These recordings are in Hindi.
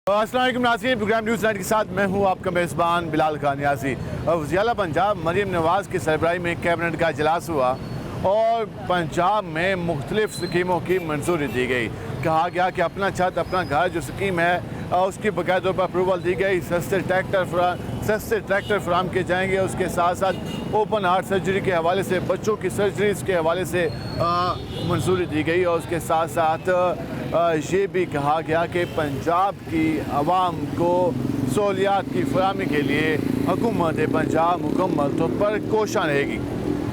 अस्सलाम वालेकुम नाज़रीन, प्रोग्राम न्यूज़ नाइट के साथ मैं हूं आपका मेज़बान बिलाल खान यासी। वज़ीर पंजाब मरीम नवाज़ की सरबराही में कैबिनेट का इजलास हुआ और पंजाब में मुख्तलिफ स्कीमों की मंजूरी दी गई। कहा गया कि अपना छत अपना घर जो स्कीम है उसकी बाकायदा तौर पर अप्रूवल दी गई। सस्ते ट्रैक्टर फराम किए जाएंगे। उसके साथ साथ ओपन हार्ट सर्जरी के हवाले से, बच्चों की सर्जरीज़ के हवाले से मंजूरी दी गई। और उसके साथ साथ ये भी कहा गया कि पंजाब की आवाम को सहूलियात की फराहमी के लिए हुकूमत पंजाब मुकम्मल तौर पर कोशिश रहेगी।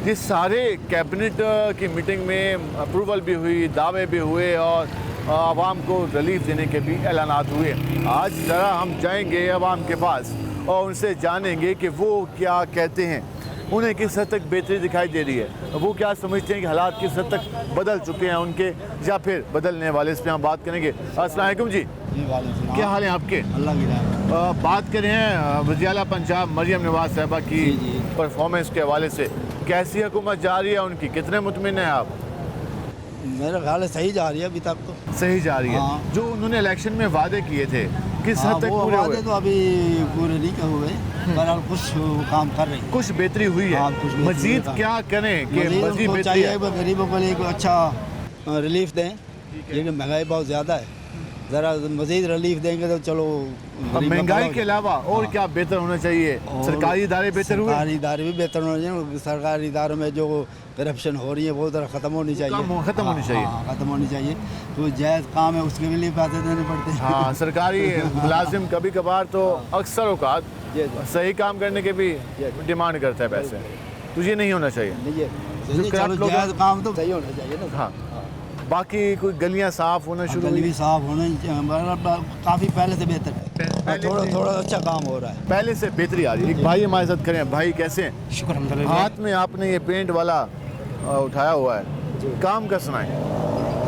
ये सारे कैबिनेट की मीटिंग में अप्रूवल भी हुई, दावे भी हुए और आवाम को रिलीफ देने के भी ऐलानात हुए। आज ज़रा हम जाएंगे आवाम के पास और उनसे जानेंगे कि वो क्या कहते हैं, उन्हें किस हद तक बेहतरी दिखाई दे रही है, वो क्या समझते हैं कि हालात किस हद तक बदल चुके हैं उनके या फिर बदलने वाले। इस पर हम बात करेंगे। अस्सलाम वालेकुम जी, क्या हाल है आपके? अल्लाह की रहमत। बात करें वज़ीर आला पंजाब मरीम नवाज़ साहिबा की परफॉर्मेंस के हवाले से, कैसी हुकूमत जा रही है उनकी, कितने मुतमिन हैं आप? मेरा ख्याल है सही जा रही है, अभी तक तो सही जा रही है। हाँ। जो उन्होंने इलेक्शन में वादे किए थे किस हाँ, हद तक वो पूरे वादे हुए? तो अभी पूरे नहीं हुए, बहरहाल कुछ काम कर रही है। कुछ बेहतरी हुई है। हाँ, कुछ बेहतरी मजीद हुई है। क्या करें कि मज़ीद मजीद उनको बेहतरी चाहिए है? कि गरीबों को लिए कोई अच्छा रिलीफ दें, क्योंकि महंगाई बहुत ज़्यादा है। ज़रा मज़ीद रिलीफ देंगे तो चलो। अब गरीब महंगाई का के अलावा और क्या बेहतर होना चाहिए? और सरकारी इदारे बेहतर हुए? सरकारी इदारे भी बेहतर होने चाहिए। सरकारी इदारों में जो करप्शन हो रही है वो ज़रा ख़त्म होनी चाहिए। खत्म होनी चाहिए। ख़त्म होनी चाहिए। तो जायज़ काम है उसके भी लिए पैसे देने पड़ते हैं। हाँ, सरकारी मुलाजिम कभी कभार तो अक्सर औकात सही काम करने के भी डिमांड करता है पैसे, तो ये नहीं होना चाहिए। नहीं है, जो करप्ट चलो लोग हैं- जायज़ काम तो सही होना चाहिए ना। हाँ, बाकी कोई गलियां साफ होना शुरू गली हुई? भी साफ होना काफ़ी पहले से बेहतर है। थोड़ा अच्छा काम हो रहा है। पहले से बेहतरी आ रही है। एक भाई हमारे साथ खड़े हैं। भाई कैसे हैं? शुक्र अल्हम्दुलिल्लाह। हाथ में आपने ये पेंट वाला उठाया हुआ है, काम का सुनाए।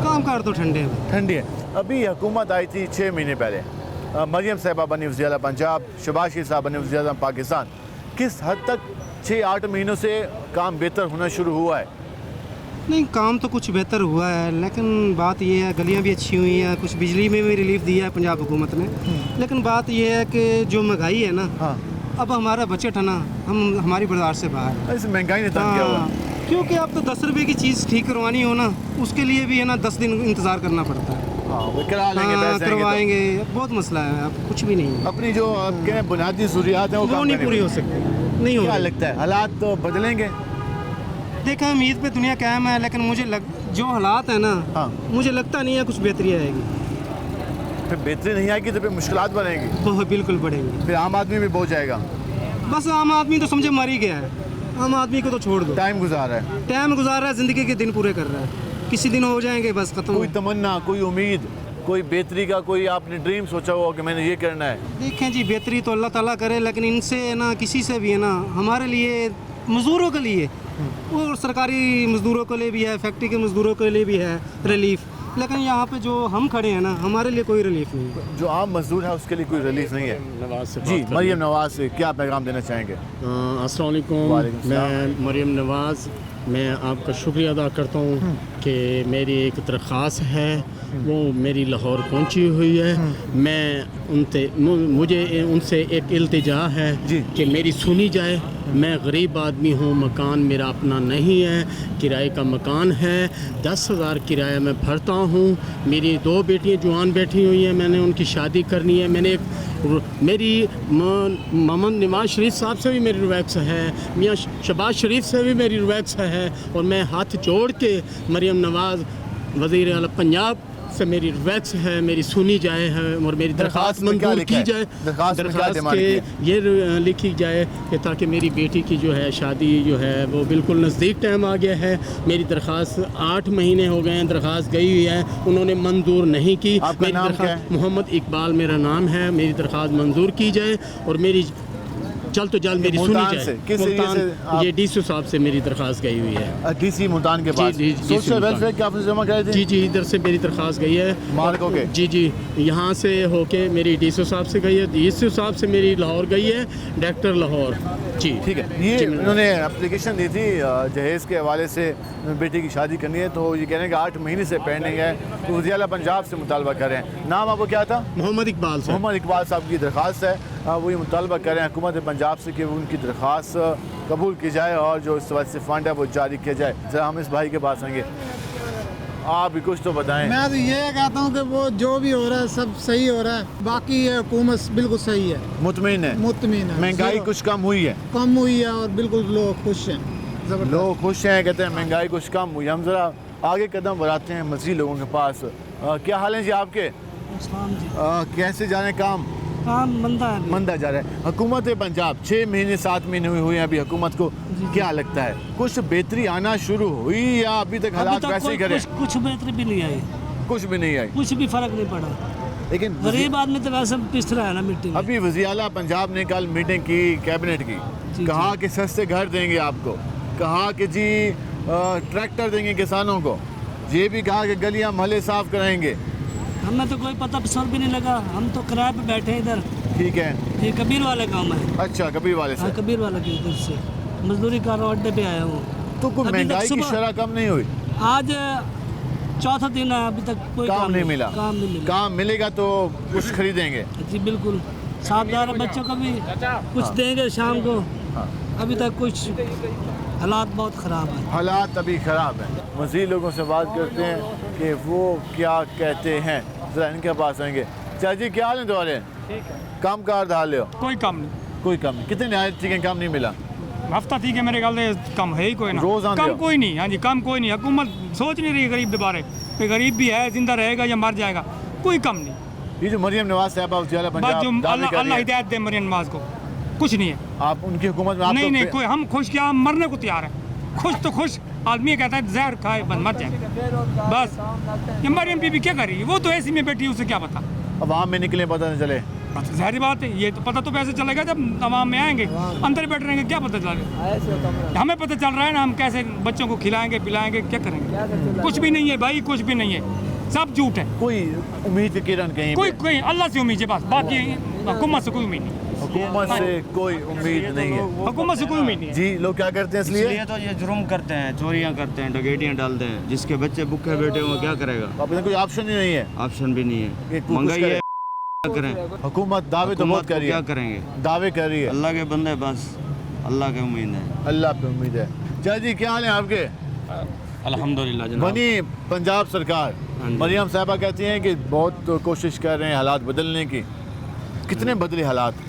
काम कार तो ठंडे हैं। ठंडी है। अभी हुकूमत आई थी 6 महीने पहले, मरियम साहिबा बनी वज़ीर आला पंजाब, शहबाज शरीफ साहब बने वज़ीर आज़म पाकिस्तान। किस हद तक 6-8 महीनों से काम बेहतर होना शुरू हुआ है? नहीं, काम तो कुछ बेहतर हुआ है, लेकिन बात ये है गलियां भी अच्छी हुई हैं, कुछ बिजली में भी रिलीफ दिया है पंजाब हुकूमत ने। लेकिन बात ये है कि जो महंगाई है ना, हाँ, अब हमारा बजट है ना, हम हमारी बर्दाश्त से बाहर है। इस महंगाई ने तंग किया हुआ है। क्योंकि अब तो 10 रुपये की चीज़ ठीक करवानी हो ना, उसके लिए भी है ना 10 दिन इंतज़ार करना पड़ता है। हाँ, वो करा लेंगे, हाँ, पैसे आएंगे करवाएंगे, बहुत मसला है। अब कुछ भी नहीं है, तो। अपनी जो आपके बुनियादी ज़रूरियात हैं वो वो काम नहीं करनी पूरी हो पड़ेगी। सकती, नहीं हो क्या रही। लगता है हालात तो बदलेंगे? देखा, उम्मीद पे दुनिया कायम है, लेकिन जो हालात है ना, हाँ, मुझे लगता नहीं है कुछ बेहतरी आएगी। फिर बेहतरी नहीं आएगी तो फिर मुश्किलात बढ़ेंगी, बहुत बिल्कुल बढ़ेंगी। फिर आम आदमी भी बहुत जाएगा। बस आम आदमी तो समझे मर ही गया है। आम आदमी को तो छोड़ दो, टाइम गुजार रहा है, टाइम गुजार रहा है, ज़िंदगी के दिन पूरे कर रहा है। किसी दिन हो जाएंगे, बस खत्म। कोई तमन्ना, कोई उम्मीद, कोई बेहतरी का कोई आपने ड्रीम सोचा हुआ कि मैंने ये करना है? देखें जी, बेहतरी तो अल्लाह ताला करे, लेकिन इनसे ना किसी से भी है ना, हमारे लिए मज़दूरों के लिए और सरकारी मज़दूरों के लिए भी है, फैक्ट्री के मज़दूरों के लिए भी है रिलीफ। लेकिन यहाँ पे जो हम खड़े हैं ना, हमारे लिए कोई रिलीफ नहीं है। जो आम मजदूर है उसके लिए कोई रिलीफ नहीं है। नवाज से जी, मरियम नवाज से क्या पैगाम देना चाहेंगे? अस्सलाम वालेकुम। वालेकुम सलाम। मैं मरियम नवाज़, मैं आपका शुक्रिया अदा करता हूँ कि मेरी एक दरख्वास्त है वो मेरी लाहौर पहुँची हुई है। मैं मुझे उनसे एक इल्तिजा है जी। कि मेरी सुनी जाए। मैं गरीब आदमी हूँ, मकान मेरा अपना नहीं है, किराए का मकान है। 10,000 किराया मैं भरता हूँ। मेरी 2 बेटियाँ जवान बैठी हुई हैं, मैंने उनकी शादी करनी है। मैंने मेरी मोहम्मद नवाज शरीफ साहब से भी मेरी रिवैक्स है, मियाँ शहबाज शरीफ से भी मेरी रिवैक्स है। और मैं हाथ जोड़ के मरियम नवाज़ वज़ीर आला पंजाब से मेरी रिवैक्स है, मेरी सुनी जाए है और मेरी दरख्वास्त में क्या मंजूर लिखा की है? जाए। दरख्वास्त में क्या दरख्वास्त डिमांड के की ये लिखी जाए कि ताकि मेरी बेटी की जो है शादी जो है वो बिल्कुल नज़दीक टाइम आ गया है। मेरी दरख्वास्त 8 महीने हो गए हैं, दरख्वास्त गई हुई है, उन्होंने मंजूर नहीं की। आपका मेरी नाम क्या दरख्वास्त मोहम्मद इकबाल मेरा नाम है। मेरी दरख्वास्त मंजूर की जाए और मेरी जल्द तो जल्द मेरी सुनी मुल्तान से? जाए। किस एरिया से मुल्तान, आप- ये डीसी साहब से मेरी दरख्वास्त गई हुई है। डीसी मुल्तान के पास जी, DC सोशल मुल्तान। वेलफेयर के ऑफिस जमा कराए थे? जी जी, इधर से मेरी दरख्वास्त गई है। मार्क होके? जी जी, यहाँ से होके मेरी डीसी साहब से गई है, डीसी साहब से मेरी लाहौर गई है, डायरेक्टर लाहौर। जी ठीक है। ये जी, मैं- उन्होंने एप्लीकेशन दी थी जहेज़ के हवाले से, बेटी की शादी करनी है, तो ये कह रहे हैं कि 8 महीने से पेंडिंग है, तो वज़ीर आला पंजाब से मुतालबा कर रहे हैं। नाम आपको क्या था? मोहम्मद इकबाल साहब। मोहम्मद इकबाल साहब की दरख्वास्त है, वो ये मुतालबा कर रहे हैं हुकूमत पंजाब से कि उनकी दरख्वास्त कबूल की जाए और जो इस वजह से फ़ंड है वो जारी किया जाए। ज़रा हम इस भाई के पास आएंगे, आप भी कुछ तो बताएं। मैं तो ये कहता हूँ कि वो जो भी हो रहा है सब सही हो रहा है, बाकी ये हुकूमत बिल्कुल सही है, मुतमिन है? मुतमिन है, महंगाई जीरो। कुछ कम हुई है? कम हुई है और बिल्कुल लोग खुश हैं, जबरदस्त। लोग खुश हैं, कहते हैं महंगाई कुछ कम हुई। हम ज़रा आगे कदम बढ़ाते हैं मज़ीद लोगों के पास। क्या हाल है जी आपके? कैसे जा रहे हैं काम? काम मंदा है। मंदा जा रहा है। हुकूमत पंजाब 6 महीने 7 महीने हुए हैं अभी हुकूमत को, क्या लगता है कुछ बेहतरी आना शुरू हुई या अभी तक हालात वैसे ही करे? कुछ बेहतरी भी नहीं आई, कुछ भी नहीं आई। कुछ भी फर्क नहीं पड़ा। लेकिन गरीब आदमी तो वैसे पिस रहा है ना मिट्टी में। अभी वज़ीर आला पंजाब ने कल मीटिंग की कैबिनेट की, जी, कहा कि सस्ते घर देंगे आपको, कहा कि जी ट्रैक्टर देंगे किसानों को, ये भी कहा कि गलियां महल्ले साफ कराएंगे। हमें तो कोई पता पिसर भी नहीं लगा, हम तो किराए पे बैठे हैं इधर। ठीक है। ये कबीर वाले काम है। अच्छा, कबीर वाले हाँ, से कबीर वाले की इधर से मजदूरी कर रहा हूँ, अड्डे पे आया हूँ। तो कोई अभी तक महंगाई की सुबह- शरह कम नहीं हुई? आज चौथा दिन है, अभी तक कोई काम नहीं मिला? काम नहीं मिला। काम मिलेगा तो कुछ खरीदेंगे। जी बिल्कुल, साथदार बच्चों को भी कुछ देंगे शाम को। हाँ। अभी तक कुछ हालात बहुत ख़राब है। हालात अभी ख़राब हैं। मज़ीद लोगों से बात करते हैं कि वो क्या कहते हैं, ज़रा इनके पास आएंगे। चाची क्या हाल है तुम्हारे? काम कार हाल हो? कोई कम नहीं, कोई कम नहीं? कितने नहाए ठीक है काम नहीं मिला? हफ्ता ठीक है मेरे ख्याल से, कम है ही कोई ना। रोज़ आंदे कम हो? कोई नहीं, हाँ जी कम कोई नहीं। हुकूमत सोच नहीं रही गरीब के बारे में, गरीब भी है, जिंदा रहेगा या मर जाएगा, कोई कम नहीं। ये जो मरियम नवाज साहबा वज़ीर आला बस पंजाब जो दावे अल्लाह कर रही अल्लाह है, हिदायत दे मरियम नवाज को, कुछ नहीं है। आप उनकी हुकूमत में आप नहीं तो नहीं कोई, हम खुश क्या, हम मरने को तैयार है। खुश तो खुश आदमी कहता है जहर खाए बंद मर जाए बस। ये मरियम बीबी क्या कर रही है? वो तो ऐसी में बैठी है, उसे क्या पता। अवाम में निकले पता नहीं चले। बस जहरी बात है, ये तो पता तो पैसे चलेगा जब तमाम में आएंगे, अंदर बैठ रहेंगे, क्या पता चलेगा? हमें पता चल रहा है ना, हम कैसे बच्चों को खिलाएंगे पिलाएंगे, क्या करेंगे? कुछ भी नहीं है भाई, कुछ भी नहीं है, सब झूठ है। कोई उम्मीद की किरण कहीं कोई पे? कोई अल्लाह से उम्मीद है बस, बाकी हुकूमत से कोई उम्मीद नहीं, हुकूमत से कोई उम्मीद नहीं है। हुकूमत से कोई उम्मीद नहीं है। जी लोग क्या करते हैं इसलिए? इसलिए तो ये जुर्म करते हैं, चोरियां करते हैं, डकैतियां डालते हैं। जिसके बच्चे भूखे बैठे हुए क्या करेगा? अपने कोई ऑप्शन ही नहीं है। ऑप्शन भी नहीं ये है, कुछ महंगाई करे। है, क्या करें? हुकूमत दावे तो बहुत हुकूमत कर को रही क्या है, करेंगे? दावे कर रही है। अल्लाह के बंदे बस, अल्लाह के उम्मीद है। अल्लाह पे उम्मीद है। चाचा जी क्या हाल है आपके? अल्हम्दुलिल्लाह जनाब। बनी पंजाब सरकार, हाँ जी। मरियम साहबा कहती हैं कि बहुत कोशिश कर रहे हैं हालात बदलने की। कितने बदले हालात?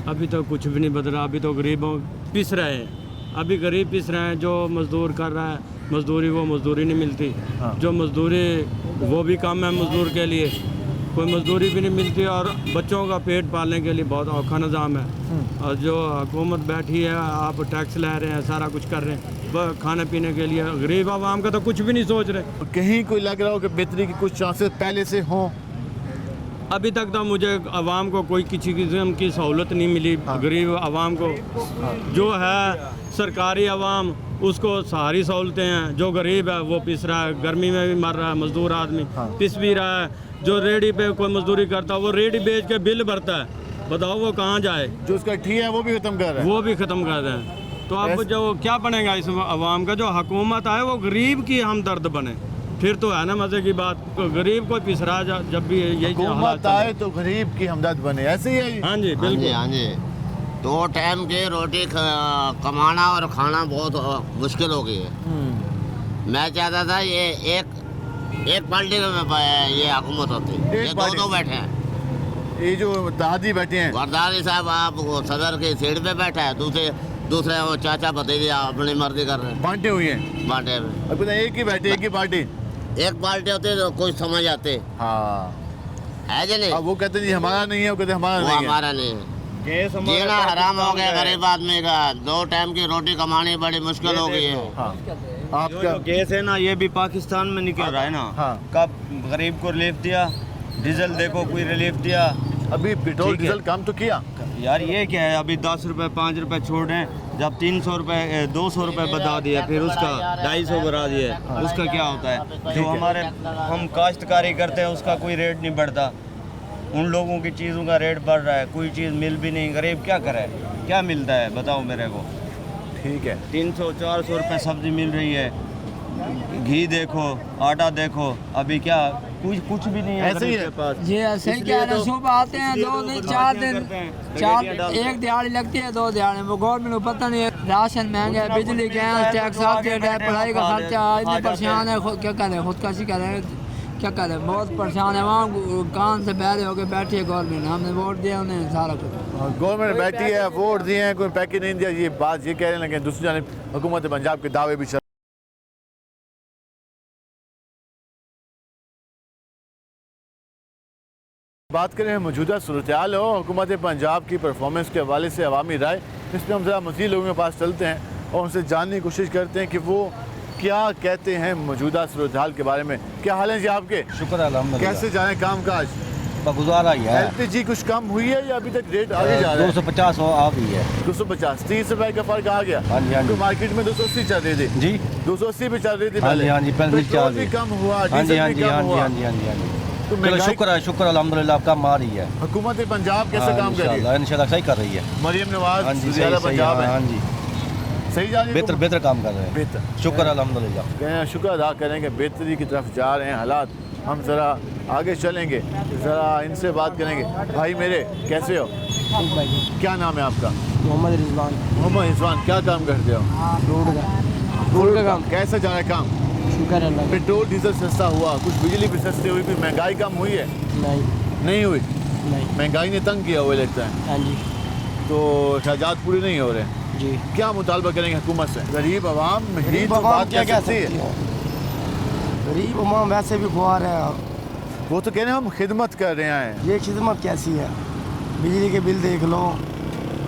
अभी तो कुछ भी नहीं बदला, अभी तो गरीबों पिस रहे हैं, अभी गरीब पिस रहे हैं। जो मजदूर कर रहा है मजदूरी, वो मजदूरी नहीं मिलती। हाँ। जो मजदूरी वो भी कम है मजदूर के लिए, कोई मजदूरी भी नहीं मिलती और बच्चों का पेट पालने के लिए बहुत औखा निज़ाम है। और जो हुकूमत बैठी है, आप टैक्स ले रहे हैं, सारा कुछ कर रहे हैं, खाने पीने के लिए गरीब आवाम का तो कुछ भी नहीं सोच रहे। कहीं कोई लग रहा हो कि बेहतरी की कुछ चांसेस पहले से हों? अभी तक तो मुझे आवाम को कोई किसी किस्म की सहूलत नहीं मिली। गरीब आवाम को जो है सरकारी आवाम, उसको सारी सहूलतें हैं। जो गरीब है वो पिस रहा है, गर्मी में भी मर रहा है, मजदूर आदमी पिस भी रहा है। जो रेडी पे कोई मजदूरी करता है वो रेडी बेच के बिल भरता है, बताओ वो कहाँ जाए? जो उसका ठी है वो भी खत्म कर रहा है। वो भी ख़त्म कर रहे हैं। तो अब जो क्या बनेगा इस आवाम का? जो हुकूमत आए वो गरीब की हमदर्द बने, फिर तो है ना मज़े की बात। तो गरीब को पिस रहा जब भी यही हालात हुकूमत चल रहे आए तो गरीब की हमदर्द बने, ऐसे ही है जी? हैं। हाँ जी बिल्कुल। हाँ जी, 2 टाइम की रोटी कमाना और खाना बहुत मुश्किल हो गई है। मैं चाहता था ये एक पार्टी में ये हुकूमत होती, ये पार्टी। दो बैठे हैं। ये जो दादी बैठे हैं, गरदारी साहब आप वो सदर की सीट पे बैठा है, दूसरे वो चाचा भतीजे अपनी मर्जी कर रहे हैं बांटे हुए हैं। बांटे में। अब पता है, एक ही बैठे, एक ही पार्टी। एक पार्टी होती तो कुछ समझ आते हाँ, है जी नहीं, अब वो कहते हैं जी हमारा नहीं है, वो कहते हैं हमारा वो नहीं है। हमारा नहीं है। जीना हराम हो गया गरीब आदमी का, 2 टाइम की रोटी कमानी बड़ी मुश्किल हो गई है। हाँ, आपका जो केस है ना, ये भी पाकिस्तान में निकल रहा है ना। हाँ। कब गरीब को रिलीफ दिया, डीजल देखो कोई रिलीफ दिया, अभी पेट्रोल ठीक है। डीजल कम तो किया। यार ये क्या है, अभी 10 रुपये 5 रुपये छोड़ हैं, जब 300 रुपये 200 रुपये बता दिया, फिर उसका 250 बढ़ा दिया, उसका क्या होता है? जो हमारे हम काश्तकारी करते हैं उसका कोई रेट नहीं बढ़ता, उन लोगों की चीज़ों का रेट बढ़ रहा है, कोई चीज़ मिल भी नहीं, गरीब क्या करे, क्या मिलता है बताओ मेरे को? ठीक है, 300-400 रुपये सब्ज़ी मिल रही है, घी देखो, आटा देखो, अभी क्या कुछ भी नहीं है ऐसे ही गरीब है। के पास। जी ऐसे ही क्या है, सुबह आते हैं 2 दिन 4 दिन, एक दिहाड़ी लगती है, 2 दिहाड़ी वो गवर्नमेंट को पता नहीं है, राशन महंगा है, बिजली गैस टैक्स सब रेट है, पढ़ाई का खर्चा, इतने परेशान है, क्या करें, खुदकशी करें, क्या करें, बहुत परेशान है। वहाँ कान से बहरे होकर बैठी है गवर्नमेंट, हमने वोट दिया उन्हें सारा कुछ, गवर्नमेंट बैठी है, वोट दिए हैं, कोई पैकेज नहीं दिया, ये बात ये कह रहे हैं, लेकिन दूसरी जानिब हुकूमत पंजाब के दावे भी चल। बात करें मौजूदा सूरत हाल हो हुकूमत पंजाब की परफॉर्मेंस के हवाले से अवामी राय, इस पर हम ज़रा मज़ीद लोगों के पास चलते हैं और उनसे जानने की कोशिश करते हैं कि वो क्या कहते हैं मौजूदा सूरत हाल के बारे में। क्या हाल है जी आपके? शुक्र अल्हम्दुलिल्लाह। कैसे जाने काम काज? गुजारा ही है। LPG कुछ कम हुई है या अभी तक रेट आगे जा रहा है? 250 आ गई है। 250 30 रुपए का फर्क आ गया। हाँ जी, हाँ जी। तो मार्केट में 280 चल रही थी जी 280 पे चल रही थी हाँ जी, पहले। हाँ जी, पहले मिर्च पेट्रोल आ भी गई। कम हुआ, हाँ जी, डीजल हाँ भी जी, कम हाँ जी, हुआ। हाँ जी, हाँ जी, हाँ जी। तो चलो महंगाई- शुक्र अल्हम्दुलिल्लाह, कम आ रही है। हुकूमत पंजाब कैसे काम कर रही है? इंशाल्लाह सही कर रही है। मरियम नवाज हाँ जी, वज़ीर-ए-आला सही पंजाब है, हाँ जी, सही जा रही है? बेहतर काम कर रहे हैं। बेहतर शुक्र अल्हम्दुलिल्लाह। कहते हैं शुक्र अदा करें कि बेहतरी की तरफ जा रहे हैं हालात। हम ज़रा आगे चलेंगे, ज़रा इनसे बात करेंगे। भाई मेरे कैसे हो? क्या नाम है आपका? मोहम्मद रिजवान, मोहम्मद रिजवान। क्या काम करते हो? रोड का काम। कैसा जा रहा है काम? शुक्र अल्लाह का। पेट्रोल डीजल सस्ता हुआ, कुछ बिजली भी सस्ती हुई, फिर महंगाई कम हुई है? नहीं नहीं हुई। नहीं, महंगाई ने तंग किया हुआ लगता है, हाँ जी तो खर्चात पूरे नहीं हो रहे। जी। क्या मुतालबा करेंगे हुकूमत से? गरीब आवाम ही तो आवाम बात क्या कर कह सकती है। सकती है? गरीब आवाम वैसे भी खुआर है, वो तो कह रहे हैं हम खिदमत कर रहे हैं। ये खिदमत कैसी है? बिजली के बिल देख लो,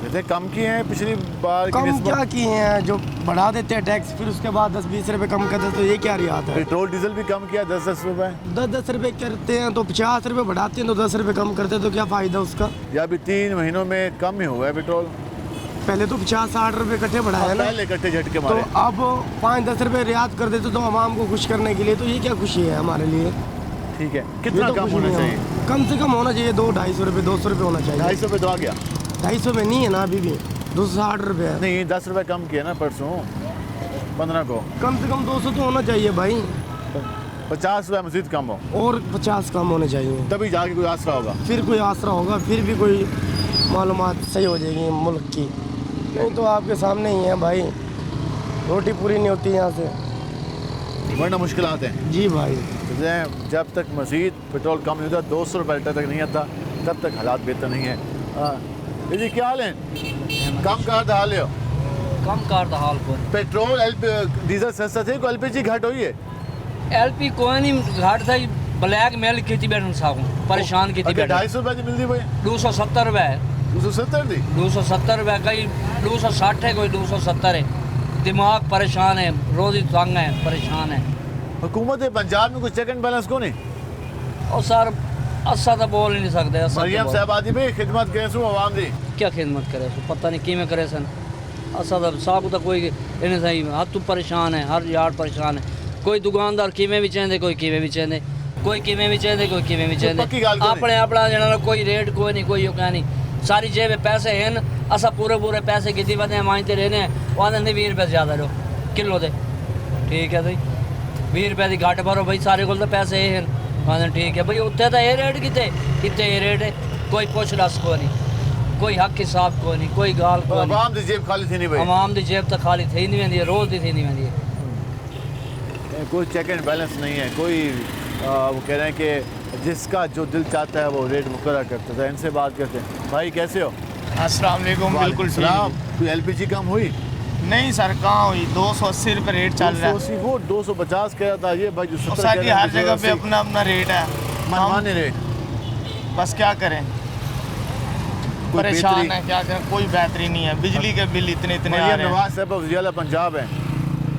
जैसे कम किए हैं पिछली बार की कम निस्बत। क्या किए हैं, जो बढ़ा देते हैं टैक्स, फिर उसके बाद 10-20 रुपए कम कर देते, तो ये क्या रियात है? पेट्रोल डीजल भी कम किया 10-10 रुपए, 10-10 रुपए करते हैं तो 50 रुपए बढ़ाते हैं, तो 10 रुपए कम करते हैं, तो क्या फ़ायदा उसका? या अभी 3 महीनों में कम ही हुआ है पेट्रोल। पहले तो 50-60 रुपए इकट्ठे बढ़ाया ना, पहले इकट्ठे झटके तो मारे। अब 5-10 रुपए रियात कर देते तो आवाम को खुश करने के लिए, तो ये क्या खुशी है हमारे लिए? ठीक है, ये कितना तो कम खुशी होना नहीं है। चाहिए? कम से कम होना चाहिए 200-250 रुपए, 200 रुपए होना चाहिए। 250 रुपये तो आ गया। 250 में नहीं है ना अभी भी, 260 रुपए है। नहीं 10 रुपये कम किया ना परसों 15 को। कम से कम 200 तो होना चाहिए भाई, 50 रुपये मजीद कम हो, और 50 कम होने चाहिए, तभी जाके कोई आसरा होगा। फिर कोई आसरा होगा, फिर भी कोई मालूमात सही हो जाएगी मुल्क की। नहीं तो आपके सामने ही है भाई, रोटी पूरी नहीं होती यहाँ से, वरना मुश्किल आते हैं। जी भाई। जब तक मजीद पेट्रोल कम नहीं होता, 200 रुपये लीटर तक नहीं आता, तब तक हालात बेहतर नहीं है। जी क्या हाल है? कम कर हाल हो? कम कर दा हाल को पेट्रोल डीजल सस्ता थे, LPG घट हुई है? LP कोई नहीं घाट था, ब्लैक मेल की बैठन साहू परेशान की 250 रुपये की मिलती भाई, 270 रुपए है, 270 थी, 270 रुपए, कई 260 है, कोई 270 है। दिमाग परेशान है, रोजी तंग है, परेशान है। हुकूमत पंजाब में कुछ चेक एंड बैलेंस को नहीं? और सर असा तो बोल ही नहीं सकते, असा मरियम तो साहब आदि भाई खिदमत करे सो आवाम दी क्या खिदमत करे सो पता नहीं किमें करे सन। असा तो साहब तो कोई इन्हें सही हद तू परेशान है, हर यार परेशान है। कोई दुकानदार किमें भी चाहते, कोई किमें भी चाहते, कोई किमें भी चाहते, कोई किमें भी पक्की गल चाहते। कोई अपने अपना जना कोई रेट कोई नहीं, कोई कह नहीं, सारी जेब पैसे हैं, असा पूरे पैसे कितने बंदे मांगते रहने, वो आते 20 रुपये ज़्यादा लो किलो दे, ठीक है भाई 20 रुपये की घट भरो भाई, सारे को तो पैसे हैं, आते ठीक है भाई, उत्थे तो ये रेट कितने ये रेट है, कोई पुछ दस को नहीं, कोई हक हिसाब को नहीं, कोई गाल को नहीं। आवाम दी जेब खाली थी नहीं भाई, आवाम दी जेब तो खाली थी नहीं वेंदी है, रोज़ दी थी नहीं वेंदी है। कोई चेक एंड बैलेंस नहीं है, कोई वो कह रहे हैं कि जिसका जो दिल चाहता है वो रेट मुकर्रर करता था। इनसे बात करते हैं। भाई कैसे हो? अस्सलाम वालेकुम। बिल्कुल सलाम। कोई LPG कम हुई? नहीं सर, कहाँ हुई, 280 रुपये रेट चल रहा है। 280 वो 250 कह रहा था ये भाई, जो 70 सर जी हर जगह पे अपना अपना रेट है, मनमाने रेट। बस क्या करें, परेशान है, क्या करें, कोई बेहतरी नहीं है। बिजली के बिल इतने आ रहे हैं। नवाज साहब वज़ीर-ए-आला पंजाब है,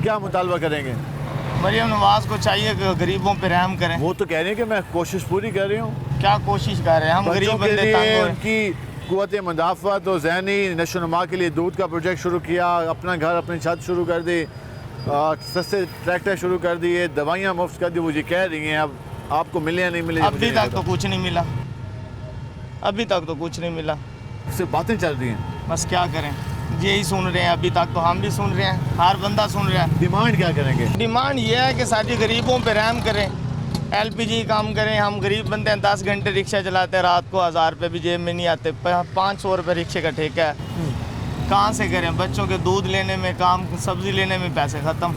क्या मुतालबा करेंगे? मरियम नवाज को चाहिए कि गरीबों पे रहम करें। वो तो कह रहे हैं कि मैं कोशिश पूरी कर रही हूँ। क्या कोशिश कर रहे हैं हम बच्चों गरीब के बंदे लिए तंग हुए। उनकी कुव्वत मुदाफ़त और ज़हनी नशोनुमा के लिए दूध का प्रोजेक्ट शुरू किया, अपना घर अपनी छत शुरू कर दी, सस्ते ट्रैक्टर शुरू कर दिए, दवाइयाँ मुफ्त कर दी। वो जी कह रही हैं अब आपको मिले या नहीं मिले? अभी तक तो कुछ नहीं मिला, अभी तक तो कुछ नहीं मिला, सिर्फ बातें चल रही हैं। बस क्या करें, यही सुन रहे हैं अभी तक तो हम भी सुन रहे हैं, हर बंदा सुन रहा है। डिमांड क्या करेंगे? डिमांड ये है कि सारी गरीबों पे रहम करें, LPG काम करें। हम गरीब बंदे हैं, 10 घंटे रिक्शा चलाते हैं, रात को 1000 रुपये भी जेब में नहीं आते, 500 रुपये रिक्शे का ठेका है। कहाँ से करें? बच्चों के दूध लेने में काम, सब्ज़ी लेने में पैसे ख़त्म।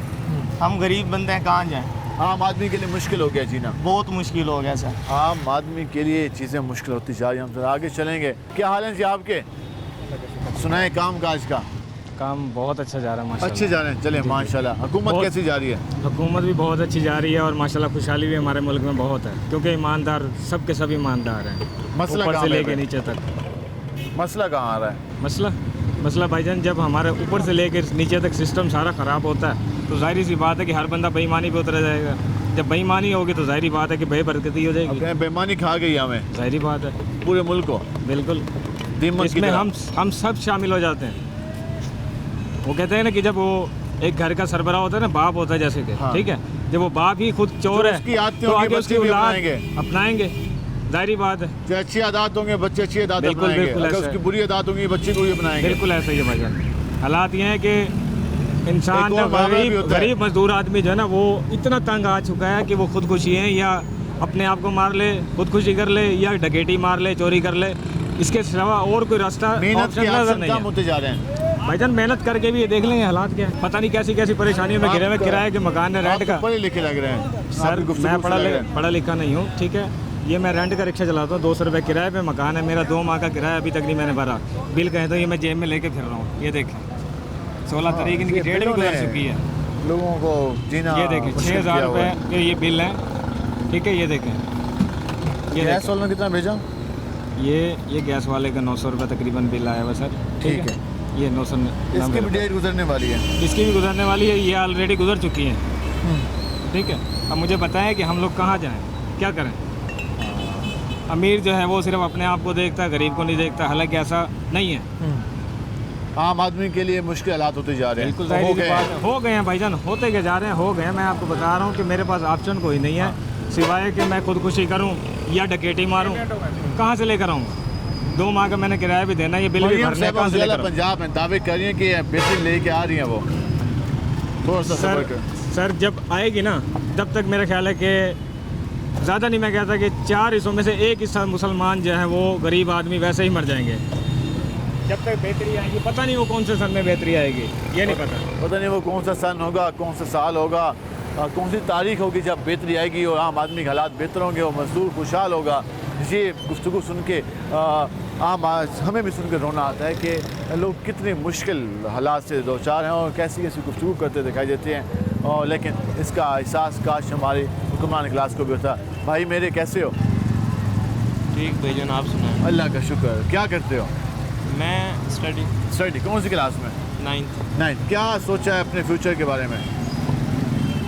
हम गरीब बंदे हैं, कहाँ जाएँ? आम आदमी के लिए मुश्किल हो गया जीना, बहुत मुश्किल हो गया सर। आम आदमी के लिए चीज़ें मुश्किल होती जा रही हैं। हम जरा आगे चलेंगे। क्या हाल है जी आपके? सुनाए काम काज का। काम बहुत अच्छा जा रहा है माशाल्लाह। अच्छे जा रहे हैं, चले माशाल्लाह। हुकूमत कैसी जा रही है? हुकूमत भी बहुत अच्छी जा रही है और माशाल्लाह खुशहाली भी हमारे मुल्क में बहुत है, क्योंकि ईमानदार सब के सब ईमानदार हैं, मसला ऊपर कहाँ से पे लेके है? नीचे तक। मसला कहाँ आ रहा है? मसला भाईजान, जब हमारे ऊपर से लेके नीचे तक सिस्टम सारा ख़राब होता है तो जाहिर सी बात है कि हर बंदा बेईमानी पे उतरा जाएगा। जब बेईमानी होगी तो जाहिर बात है कि बेबरकती हो जाएगी। बेईमानी खा गई हमें, जाहिर बात है, पूरे मुल्क को। बिल्कुल, दीमक की इसमें तरह। हम सब शामिल हो जाते हैं। वो कहते हैं ना कि जब वो एक घर का सरबराह होता है ना, बाप होता है जैसे कि, हाँ। ठीक है, जब वो बाप ही खुद चोर है तो आगे उसकी औलाद अपनाएंगे, जाहिर बात है। जो अच्छी आदत होंगे बच्चे अच्छी आदत बिल्कुल, अपनाएंगे, बिल्कुल अगर ऐसा उसकी है। बुरी आदत होंगी बच्चे को भी अपनाएंगे। बिल्कुल ऐसा ही है भाईजान। हालात ये हैं कि इंसान एक और वाक़ा भी होता है। गरीब मजदूर आदमी जो है ना, वो इतना तंग आ चुका है कि वो खुदकुशी है या अपने आप को मार ले, खुदकुशी कर ले, या डकैती मार ले, चोरी कर ले, इसके सिवा और कोई रास्ता मेहनत ऑप्शन के नजर ऑप्शन नहीं कम है। होते जा रहे हैं भाईजान मेहनत करके भी ये देख लेंगे हालात क्या है, पता नहीं कैसी कैसी परेशानियों में घिरे हुए, किराए के मकान है, रेंट का। पढ़े लिखे लग रहे हैं सर मैं पढ़ा लिखा नहीं हूँ, ठीक है, ये मैं रेंट का रिक्शा चलाता हूँ, 200 रुपये किराए पे मकान है मेरा, 2 माह का किराया अभी तक नहीं मैंने भरा। बिल कहें तो ये मैं जेब में लेके फिर रहा हूँ। ये देखें 16 तारीख इनकी डेट भी गुजर चुकी है। लोगों को जीना ये देखें 6000 रुपये के ये बिल है, ठीक है, ये देखें। ये गैस वालों ने कितना भेजा? ये गैस वाले का 900 रुपये तकरीबन बिल आया हुआ सर, ठीक है, ये 900। इसकी भी डेट गुजरने वाली है। इसकी भी गुजरने वाली है, ये ऑलरेडी गुजर चुकी है, ठीक है। अब मुझे बताएं कि हम लोग कहाँ जाएं, क्या करें? अमीर जो है वो सिर्फ अपने आप को देखता है, गरीब को नहीं देखता, हालांकि ऐसा नहीं है। आम आदमी के लिए मुश्किल हालात होते जा रहे हैं। बिल्कुल जाहिर सी बात है, हो गए हैं भाईजान, होते के जा रहे हैं, हो गए हैं। मैं आपको बता रहा हूँ कि मेरे पास ऑप्शन कोई नहीं है सिवाय कि मैं खुदकुशी करूँ या डकैती मारूँ। कहाँ से लेकर आऊँगा? 2 माह का मैंने किराया भी देना, ये बिल भी भरना है, कहाँ से लेकर? पंजाब में दावे कर रही हैं कि बेहतरीन लेके आ रही हैं वो। थोड़ा सा सर जब आएगी ना, तब तक मेरा ख्याल है कि ज़्यादा नहीं, मैं कहता कि 4 हिस्सों में से 1 हिस्सा मुसलमान जो हैं वो गरीब आदमी वैसे ही मर जाएंगे। जब तक बेहतरी आएगी, पता नहीं वो कौन से सन में बेहतरी आएगी, ये नहीं पता नहीं वो कौन सा सन होगा, कौन सा साल होगा, कौन सी तारीख होगी जब बेहतरी आएगी और आम आदमी के हालात बेहतर होंगे और मजदूर खुशहाल होगा। ये गुफ्तगू सुन के हमें भी सुन के रोना आता है कि लोग कितने मुश्किल हालात से दो चार हैं और कैसी कैसी गुफ्तगू करते दिखाई देते हैं। और लेकिन इसका एहसास काश हमारी हुक्मरान क्लास को भी होता। भाई मेरे कैसे हो? ठीक भाईजान, आप सुनाएं? अल्लाह का शुक्र। क्या करते हो? मैं स्टडी। कौन सी क्लास में? 9th। क्या सोचा है अपने फ्यूचर के बारे में?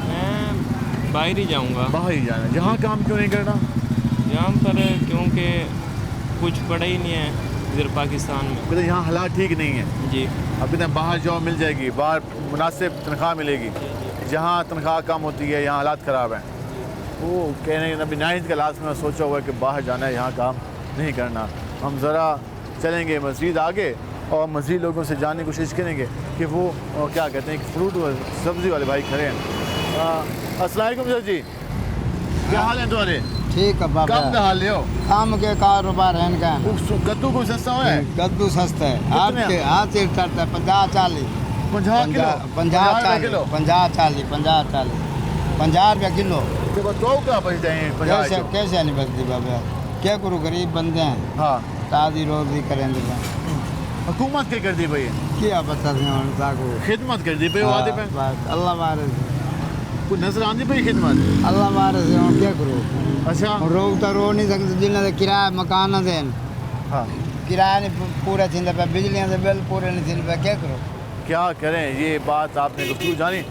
मैं बाहर ही जाऊंगा। बाहर ही जाना? जहाँ काम क्यों नहीं करना? यहाँ पर क्योंकि कुछ पड़ा ही नहीं है इधर पाकिस्तान में। तो यहाँ हालात ठीक नहीं है जी। अभी तक बाहर जॉब मिल जाएगी, बाहर मुनासिब तनख्वाह मिलेगी। जहाँ तनख्वाह कम होती है यहाँ हालात ख़राब हैं। वो कह रहे हैं अभी 9th क्लास में सोचा हुआ है कि बाहर जाना है, यहाँ काम नहीं करना। हम ज़रा चलेंगे मज़ीद आगे और मज़ीद लोगों से जानने की कोशिश करेंगे कि वो क्या कहते हैं कि फ्रूट सब्ज़ी वाले भाई खड़े हैं। अस्सलाम वालेकुम सर जी, क्या हाल है तुम्हारे? ठीक है बाबा। कम का हाल हो? काम के कारोबार है इनका। कद्दू को सस्ता है? कद्दू सस्ता है, हाथ से उतरता है 50-40 50 किलो 50-40 50 रुपया किलो। तो क्या बच जाए? कैसे नहीं बचती बाबा, क्या करूँ, गरीब बंदे हैं। हाँ, ताज़ी रोजी करेंगे। हुकूमत क्या कर दी भाई? क्या बता दें, खिदमत कर दी भाई वादे पे। अल्लाह मारे कुछ नजर आती भाई खिदमत? अल्लाह मारे से हम क्या करूँ? अच्छा, रोक तो रो नहीं सकते जिन्हें किराया मकान दें। हाँ, किराया नहीं पूरा थी पे, बिजली से बिल पूरे नहीं थी पे, क्या करो? क्या करें? ये बात आपने गुफ्तगू जानी।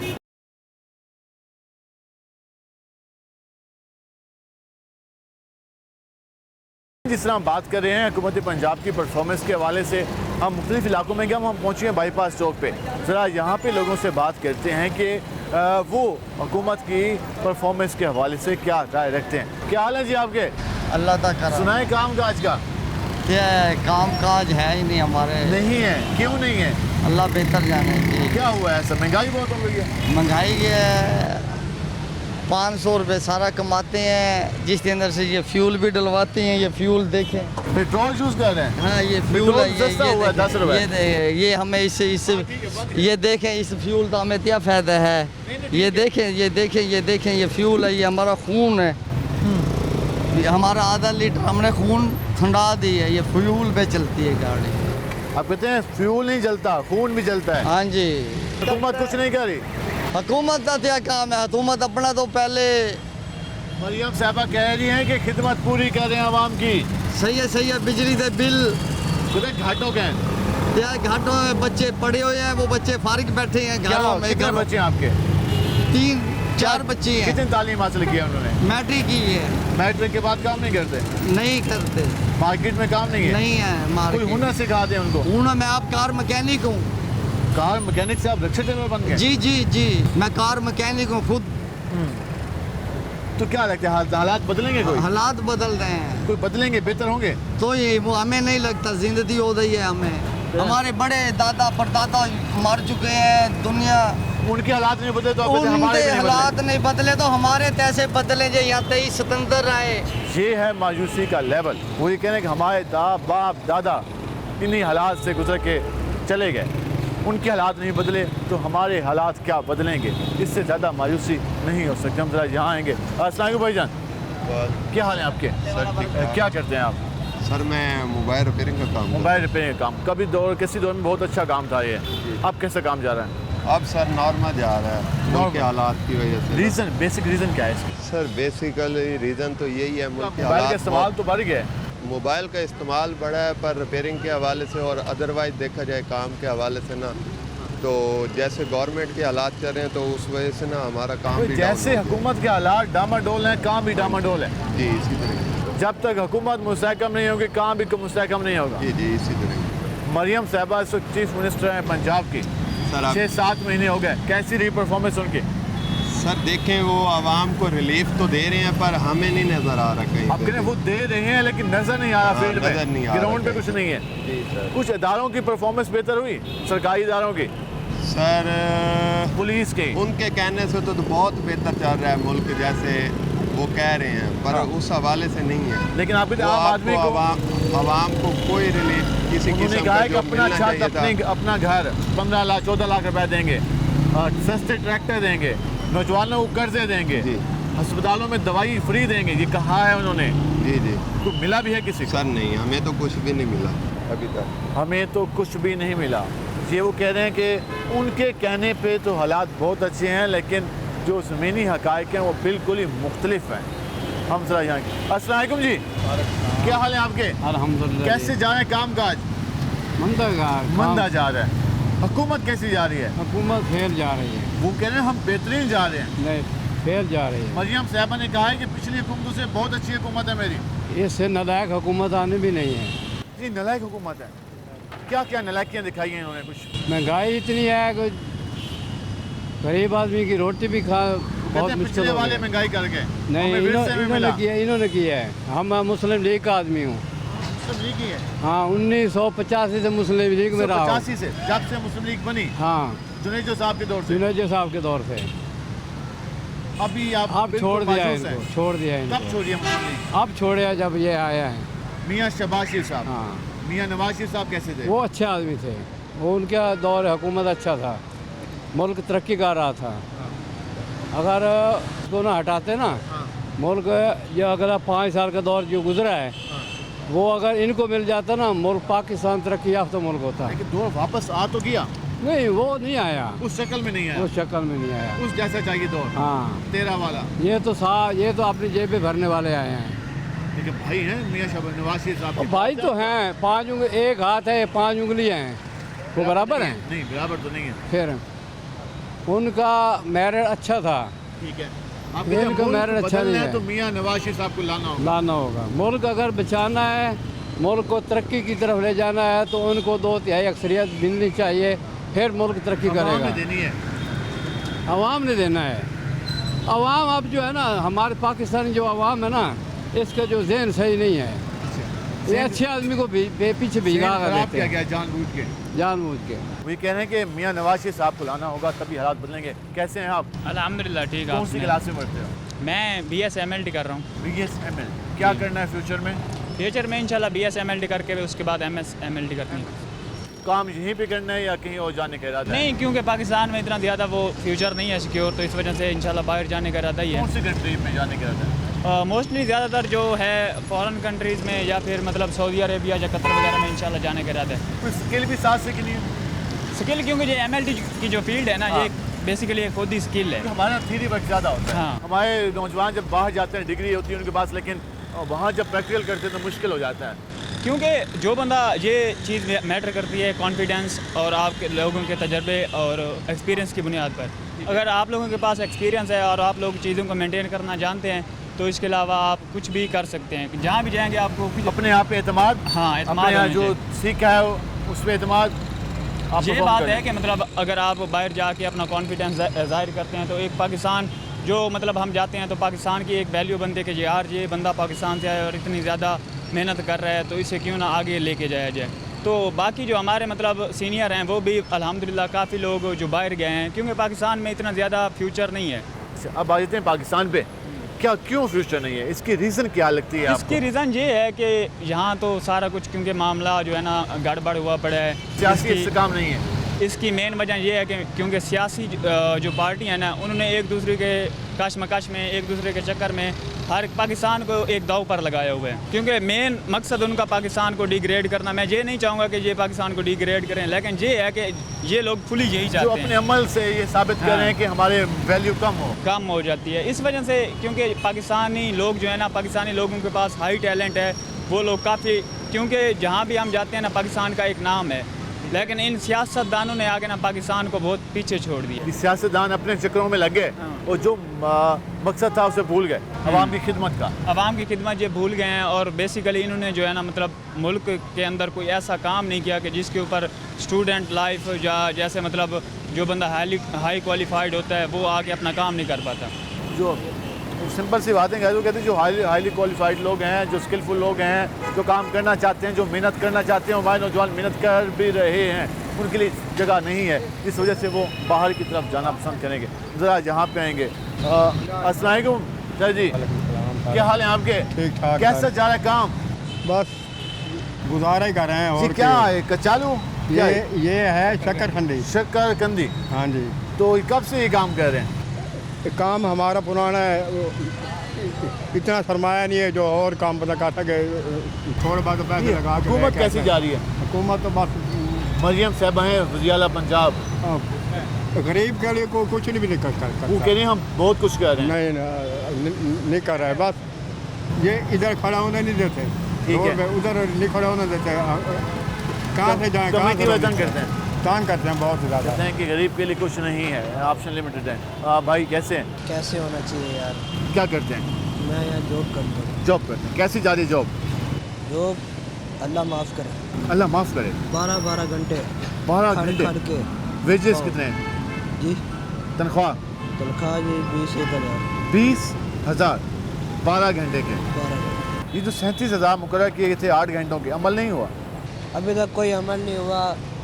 जिस तरह हम बात कर रहे हैं हुकूमत पंजाब की परफॉर्मेंस के हवाले से, हम मुख्तलिफ इलाकों में गए, हम पहुँचे हैं बाईपास चौक पे। ज़रा यहाँ पे लोगों से बात करते हैं कि वो हुकूमत की परफॉर्मेंस के हवाले से क्या राय रखते हैं। क्या हाल है जी आपके? अल्लाह तक करा। सुनाए काम काज का? क्या काम काज है ही नहीं हमारे। नहीं है? क्यों नहीं है? अल्लाह बेहतर जाने की। क्या हुआ है? सब महंगाई बहुत हो गई है। महंगाई है, 500 रुपये सारा कमाते हैं, जिसके अंदर से ये फ्यूल भी डलवाते हैं। ये फ्यूल देखें, पेट्रोल यूज़ कर रहे हैं। हाँ ये फ्यूल है, ये 10 रुपये। ये हमें इससे ये देखें, इस फ्यूल का हमें क्या फ़ायदा है। ये देखें, ये देखें, ये देखें, ये फ्यूल है, ये हमारा खून है। ये हमारा आधा लीटर हमने खून ठंडा दी है, ये फ्यूल पे चलती है गाड़ी। आप कहते हैं फ्यूल नहीं जलता, खून भी जलता है। हाँ जी। हुकूमत कुछ नहीं कर रही। हुकूमत का क्या काम है? हुकूमत अपना तो पहले मरियम साहबा कह रही हैं कि खिदमत पूरी कर रहे हैं आवाम की। सही है, बिजली के बिल घाटों के हैं। क्या घाटों में बच्चे पड़े हुए हैं, वो बच्चे फारिग बैठे हैं घरों में। कितने बच्चे हैं आपके? 3-4 बच्चे हैं। कितनी तालीम हासिल की है उन्होंने? मैट्रिक की है। मैट्रिक के बाद काम नहीं करते? नहीं करते। मार्केट में काम नहीं है? नहीं है। कोई हुनर सिखा दें उनको। हुनर, मैं आप कार मैकेनिक हूँ। कार मैकेनिक से आप रिक्शा ड्राइवर बन गए? जी, मैं कार मैकेनिक हूँ खुद। तो क्या लगता है हालात बदलेंगे? कोई हालात बदल रहे हैं। कोई बदलेंगे, बेहतर होंगे? तो ये वो हमें नहीं लगता, जिंदगी हो गई है हमें। हमारे बड़े दादा परदादा मर चुके हैं, दुनिया उनके हालात नहीं बदले तो उनके हालात नहीं बदले तो हमारे कैसे बदले जो यहाँ 23 सितंबर आए। ये है मायूसी का लेवल। वो ये कह रहे हैं कि हमारे बाप दादा इन्हीं हालात से गुजर के चले गए, उनके हालात नहीं बदले तो हमारे हालात क्या बदलेंगे? इससे ज़्यादा मायूसी नहीं हो सकती। हम ज़रा यहाँ आएंगे। अस्सलाम वालेकुम भाईजान, क्या हाल है आपके? सर क्या करते हैं आप? सर मैं मोबाइल रिपेयरिंग का काम। मोबाइल रिपेयरिंग का काम किसी दौर में बहुत अच्छा काम था ये। अब कैसा काम जा रहा है? अब सर नॉर्मल जा रहा है मुल्क के हालात की वजह से। रीज़न, बेसिक रीज़न क्या है इसका? सर बेसिकली रीज़न तो यही है, मुल्क के मोबाइल का हालात इस्तेमाल तो बढ़ गया है। मोबाइल का इस्तेमाल बढ़ा है, पर रिपेयरिंग के हवाले से और अदरवाइज देखा जाए काम के हवाले से ना, तो जैसे गवर्नमेंट के हालात चल रहे हैं तो उस वजह से ना हमारा काम भी जैसे हुकूमत के हालात डामाडोल हैं, काम भी डामाडोल है। जी इसी तरह। जब तक हुकूमत मुस्तहकम नहीं होगी, काम भी मुस्तहकम नहीं होगा। जी इसी तरह। मरियम साहबा इस वक्त चीफ मिनिस्टर हैं पंजाब की। 6-7 महीने हो गए, कैसी रही परफॉर्मेंस उनकी? सर देखें, वो आवाम को रिलीफ तो दे रहे हैं, पर हमें नहीं नज़र आ रहा कहीं। आप कह रहे हैं वो दे रहे हैं लेकिन नजर नहीं आ रहा फील्ड में, नजर नहीं आ ग्राउंड पे कुछ नहीं है। जी सर। कुछ इदारों की परफॉर्मेंस बेहतर हुई, सरकारी इदारों की? सर पुलिस के उनके कहने से तो बहुत बेहतर चल रहा है मुल्क, जैसे वो कह रहे हैं, पर उस हवाले से नहीं है। लेकिन आप आम आदमी को, आवाम को कोई रिलीफ किसी उन्होंने कहा है कि अपना छत, अपना घर 15 लाख 14 लाख रुपए देंगे, सस्ते ट्रैक्टर देंगे, नौजवानों को कर्जे देंगे, अस्पतालों में दवाई फ्री देंगे, ये कहा है उन्होंने। जी तो मिला भी है किसी? सर नहीं, हमें तो कुछ भी नहीं मिला अभी तक। हमें तो कुछ भी नहीं मिला। ये वो कह रहे हैं कि उनके कहने पे तो हालात बहुत अच्छे हैं, लेकिन जो ज़मीनी हक़ाइक़ हैं वो बिल्कुल ही मुख्तलिफ हैं। हम ज़रा यहाँ के। अस्सलाम वालेकुम जी, क्या हाल है आपके? अल्हम्दुलिल्लाह। कैसे जा रहे हैं काम काज? मंदा जा रहा है। हुकूमत कैसी जा रही है? हुकूमत फेल जा रही है। वो कह रहे हैं हम बेहतरीन जा रहे हैं। नहीं, फेल जा रही है। मरियम साहबा ने कहा है कि पिछली हुकूमतों से बहुत अच्छी हुकूमत है मेरी। इससे नालायक हुकूमत आने भी नहीं है। जी नालायक हुकूमत है। क्या क्या नालायकियाँ दिखाई हैं इन्होंने? कुछ महंगाई इतनी है कि गरीब आदमी की रोटी भी खा बहुत मुश्किल पिछले वाले महंगाई कर गए। नहीं, इन्होंने किया है। हम मुस्लिम लीग का आदमी हूँ। मुस्लिम लीग ही है? हाँ, 1985 से मुस्लिम लीग में रहा। 85 से जब से मुस्लिम लीग बनी? हाँ, जुनेजो साहब के दौर से। जुनेजो साहब के दौर से। अभी आप छोड़ दिया इनको, छोड़ दिया इनको। कब छोड़िए मुस्लिम लीग? अब छोड़े जब ये आया है मियाँ शहबाज शरीफ साहब। हाँ। मियाँ नवाज शरीफ साहब कैसे थे? वो अच्छे आदमी थे, वो उनका दौर हुकूमत अच्छा था, मुल्क तरक्की कर रहा था। अगर उसको ना हटाते ना, मुल्क जो अगला 5 साल का दौर जो गुजरा है, वो अगर इनको मिल जाता ना, मुल्क पाकिस्तान तरक्की याफ्ता मुल्क होता। लेकिन दौर वापस आ तो गया? नहीं, वो नहीं आया, उस शक्ल में नहीं आया। उस शक्ल में नहीं आया, उस जैसा चाहिए दौर। हाँ, 13 वाला। ये तो अपनी जेब पे भरने वाले आए हैं। लेकिन भाई हैं मियाँ शहबाज नवाज शरीफ साहब। भाई तो हैं, 5 उंगली, एक हाथ है, 5 उंगलियाँ हैं, वो बराबर हैं? नहीं, बराबर तो नहीं है। फिर उनका मैरिट अच्छा था। ठीक है। आपके मेन जब का मुल्क मेरिट अच्छा बदलना नहीं है है। तो मियां नवाज शरीफ साहब को लाना होगा। लाना होगा। मुल्क अगर बचाना है, मुल्क को तरक्की की तरफ ले जाना है तो उनको 2/3 अक्सरियत मिलनी चाहिए, फिर मुल्क तरक्की अवाम करेगा। ने देनी है। अवाम ने देना है। अवाम अब जो है ना, हमारे पाकिस्तानी जो अवाम है ना, इसका जो जहन सही नहीं है। ये अच्छे आदमी को पीछे भिगा कर खराब देते किया हैं गया जानबूझ के। जानबूझ के। वही कह रहे हैं कि मियां नवाज शरीफ साहब को लाना होगा तभी हालात बदलेंगे। कैसे हैं आप? अल्हम्दुलिल्लाह ठीक है। कौन सी क्लास में पढ़ते हो? मैं BSMLT कर रहा हूँ। BSML क्या करना है फ्यूचर में? फ्यूचर में इंशाल्लाह BSMLT करके उसके बाद MSMLT करनी है। काम यहीं पे करना है या कहीं और जाने का इरादा है? नहीं, क्योंकि पाकिस्तान में इतना ज़्यादा वो फ्यूचर नहीं है सिक्योर, तो इस वजह से इंशाल्लाह बाहर जाने का इरादा ही है। कौन सी कंट्री में जाने का इरादा है? मोस्टली ज़्यादातर जो है फॉरेन कंट्रीज़ में या फिर मतलब सऊदी अरेबिया या कतर वगैरह में इंशाल्लाह जाने का इरादा है। कोई स्किल भी साथ सीखनी है? स्किल क्योंकि ये MLT की जो फील्ड है ना, ये बेसिकली एक खुद ही स्किल है। हमारा थ्योरी वर्क ज़्यादा होता है। हाँ। हमारे नौजवान जब बाहर जाते हैं, डिग्री होती है उनके पास, लेकिन वहाँ जब प्रैक्टिकल करते हैं तो मुश्किल हो जाता है। क्योंकि जो बंदा ये चीज़ मैटर करती है कॉन्फिडेंस और आपके लोगों के तजर्बे और एक्सपीरियंस की बुनियाद पर। अगर आप लोगों के पास एक्सपीरियंस है और आप लोग चीज़ों को मेंटेन करना जानते हैं तो इसके अलावा आप कुछ भी कर सकते हैं। जहाँ भी जाएंगे आपको अपने आप पे एतमाद। हाँ, एतमाद अपने यहाँ होना जो चाहिए। सीखा है उस पर एतमाद। ये बात है कि मतलब अगर आप बाहर जाके अपना कॉन्फिडेंस जाहिर करते हैं तो एक पाकिस्तान जो मतलब हम जाते हैं तो पाकिस्तान की एक वैल्यू बनती है कि यार ये बंदा पाकिस्तान से आया और इतनी ज़्यादा मेहनत कर रहा है तो इसे क्यों ना आगे लेके जाया जाए। तो बाकी जो हमारे मतलब सीनियर हैं वो भी अल्हम्दुलिल्लाह काफ़ी लोग जो बाहर गए हैं, क्योंकि पाकिस्तान में इतना ज़्यादा फ्यूचर नहीं है। अब आ जाते हैं पाकिस्तान पे, क्या क्यों फ्यूचर नहीं है? इसकी रीज़न क्या लगती है आपको? इसकी रीज़न ये है कि यहाँ तो सारा कुछ क्योंकि मामला जो है ना गड़बड़ हुआ पड़ा है। सियासी इस्तेकाम नहीं है। इसकी मेन वजह यह है कि क्योंकि सियासी जो पार्टी है ना, उन्होंने एक दूसरे के कशमकश में, एक दूसरे के चक्कर में हर पाकिस्तान को एक दाव पर लगाया हुआ है। क्योंकि मेन मकसद उनका पाकिस्तान को डिग्रेड करना। मैं ये नहीं चाहूँगा कि ये पाकिस्तान को डिग्रेड करें, लेकिन ये है कि ये लोग फुली यही चाहते हैं। जो अपने अमल से ये साबित कर रहे हैं कि हमारे वैल्यू कम हो जाती है। इस वजह से क्योंकि पाकिस्तानी लोग जो है ना, पाकिस्तानी लोगों के पास हाई टैलेंट है, वो लोग काफ़ी, क्योंकि जहाँ भी हम जाते हैं ना पाकिस्तान का एक नाम है, लेकिन इन सियासतदानों ने आगे ना पाकिस्तान को बहुत पीछे छोड़ दिया। सियासतदान अपने चक्करों में लग गए और जो मकसद था उसे भूल गए, अवाम की खिदमत का। अवाम की खिदमत ये भूल गए हैं और बेसिकली इन्होंने जो है ना मतलब मुल्क के अंदर कोई ऐसा काम नहीं किया कि जिसके ऊपर स्टूडेंट लाइफ या जैसे मतलब जो बंदा हाई क्वालिफाइड होता है वो आके अपना काम नहीं कर पाता। जो सिंपल सी बातें कहते हैं, जो हाईली क्वालिफाइड लोग हैं, जो स्किलफुल लोग हैं, जो काम करना चाहते हैं, जो मेहनत करना चाहते हैं, हमारे नौजवान मेहनत कर भी रहे हैं, उनके लिए जगह नहीं है। इस वजह से वो बाहर की तरफ जाना पसंद करेंगे। ज़रा यहाँ पे आएंगे। अस्सलाम वालेकुम सर जी, क्या हाल है आपके? ठीक ठाक। कैसा जा रहा है काम? बस गुजारा ही कर रहे हैं। और क्या है कचालू? ये है शक्करकंदी। शक्करकंदी, हाँ जी। तो कब से ये काम कर रहे हैं? काम हमारा पुराना है, इतना सरमाया नहीं है जो और काम पता कर सके। थोड़े बहुत पैसे लगा के। हुकूमत कैसी जा रही है? हुकूमत तो बस मरियम साहब हैं वज़ीर-ए-आला पंजाब, गरीब के लिए कोई कुछ नहीं भी नहीं कर सकता। वो कह रहे हैं हम बहुत कुछ कर रहे हैं। नहीं कर रहा है। बस ये इधर खड़ा होने नहीं देते, ठीक है, उधर नहीं खड़ा होने देते। कहाँ से जाएँ? कमेटी में तंग करते हैं, तंग करते हैं बहुत ज़्यादा। कहते हैं कि गरीब के लिए कुछ नहीं है, ऑप्शन लिमिटेड है। भाई कैसे हैं? कैसे होना चाहिए यार? क्या करते हैं? मैं यहाँ जॉब करता हूँ। जॉब करते हैं। कैसी जा रही है जॉब? जॉब अल्लाह माफ़ करे। अल्लाह माफ़ करे। 12 घंटे 12 घंटे खड़ के। वेजेस कितने हैं जी? तनख्वाह जी 20,000। 20,000 12 घंटे के। ये जो 37,000 मुकर्रर किए थे 8 घंटों के, अमल नहीं हुआ अभी तक? कोई अमल नहीं हुआ।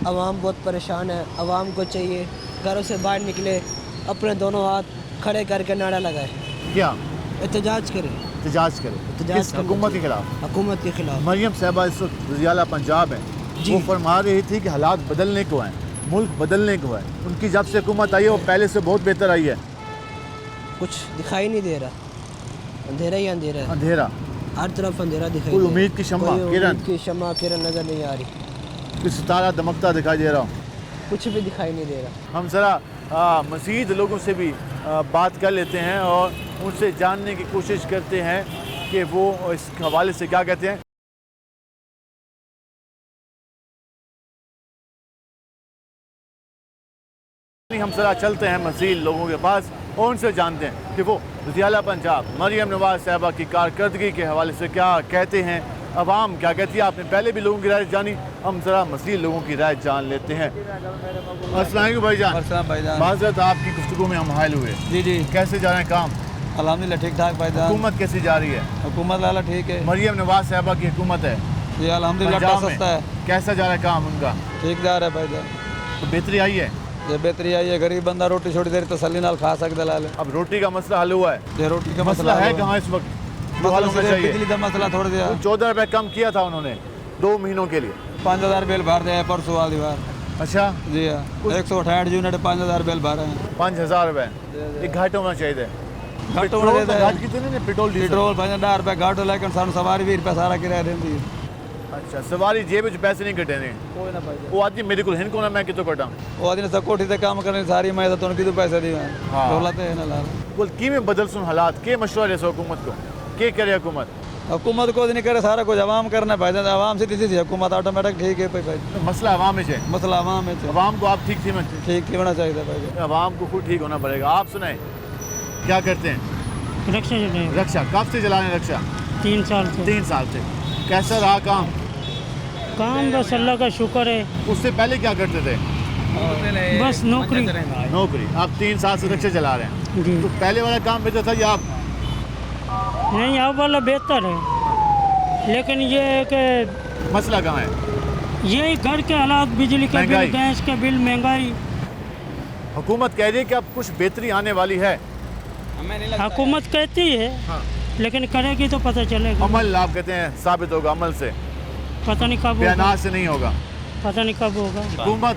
अवाम बहुत परेशान है। अवाम को चाहिए घरों से बाहर निकले, अपने दोनों हाथ खड़े करके नारा लगाए। क्या? एहतजाज करे। एहतजाज करे किस हुकूमत के खिलाफ? हुकूमत के खिलाफ। मरियम साहबा इस वक्त वज़ीर-ए-आला पंजाब हैं, वो फरमा रही थी कि हालात बदलने को हैं, मुल्क बदलने को है। उनकी जब से हुकूमत आई है वो पहले से बहुत बेहतर आई है। कुछ दिखाई नहीं दे रहा, अंधेरा ही अंधेरा है। अंधेरा, हर तरफ अंधेरा दिखाई कोई उम्मीद की शम्मा किरण नज़र नहीं आ रही। कोई सितारा दमकता दिखाई दे रहा, कुछ भी दिखाई नहीं दे रहा। हम ज़रा मज़ीद लोगों से भी बात कर लेते हैं और उनसे जानने की कोशिश करते हैं कि वो इस हवाले से क्या कहते हैं। हम ज़रा चलते हैं मज़ीद लोगों के पास और उनसे जानते हैं कि वो वज़ीर-ए-आला पंजाब मरियम नवाज़ साहिबा की कारकर्दगी के हवाले से क्या कहते हैं, अवाम क्या कहती है। आपने पहले भी लोगों की राय जानी, हम ज़रा मज़ीद लोगों की राय जान लेते हैं। अस्सलाम वालेकुम भाईजान। माज़रत आपकी गुफ्तगू में हम हायल हुए। जी जी। कैसे जा रहे हैं काम? अल्हम्दुलिल्लाह ठीक ठाक भाईजान। हुकूमत कैसी जा रही है? हुकूमत लाला ठीक है। मरियम नवाज़ साहिबा की हुकूमत है जी अल्हम्दुलिल्लाह पंजाब सस्ता में। है। कैसा जा रहा है काम उनका? ठीक जा रहा है भाईजान। तो बेहतरी आई है? ये बेहतरी आई है, गरीब बंदा रोटी छोटी देर तसल्ली नाल खा सकता लाल। अब रोटी का मसला हल हुआ है? ये रोटी का मसला है कहाँ इस वक्त? बिजली का मसला थोड़ा दिया। 14 रुपये कम किया था उन्होंने 2 महीनों के लिए। 5000 बिल भर दिया है परसों वाली बार। अच्छा जी हाँ, 168 यूनिट 5000 बिल भर हैं। 5000 रुपये ये घाट होना चाहिए। घाट होना चाहिए। घाट कितने ने पेट्रोल पेट्रोल 50 रुपये घाट हो, लेकिन सानू सवारी 20 रुपये सारा किराया देती है। अच्छा सवारी जेब च पैसे नहीं कटे ने? कोई ना भाई वो आदमी मेरे को हिंद को ना मैं कितो कटा वो आदमी से कोठी से काम करने सारी मैं तो कितने पैसे दी मैं हाँ। दौलत है ना लाल। बोल की में बदल सुन हालात के मशवरे से हुकूमत को के करे हुकूमत? हुकूमत को नहीं करे, सारा कुछ आवाम करना भाई। आवाम से सीधी हुकूमत ऑटोमेटिक ठीक है भाई। तो मसला आवाम में है। मसला आवाम में आवाम को आप ठीक ठीक होना चाहिए भाई। आवाम को खुद ठीक होना पड़ेगा। आप सुनाए क्या करते हैं? रक्षा रक्षा कब से चला रहे हैं रक्षा? 3 साल से। 3 साल से। कैसा रहा काम? काम बस अल्लाह का शुक्र है। उससे पहले क्या करते थे? बस नौकरी। नौकरी। आप 3 साल से रक्षा चला रहे हैं तो पहले वाला काम बेहतर था या आप? नहीं अब वाला बेहतर है, लेकिन ये है कि मसला कहाँ है? यही घर के हालात, बिजली का बिल, गैस का बिल, महंगाई। हुकूमत कह रही है कि अब कुछ बेहतरी आने वाली है। हुकूमत कहती है लेकिन करेगी तो पता चलेगा। अमल आप कहते हैं साबित होगा, अमल से पता नहीं कब बयानात से नहीं होगा। पता नहीं कब होगा। हुकूमत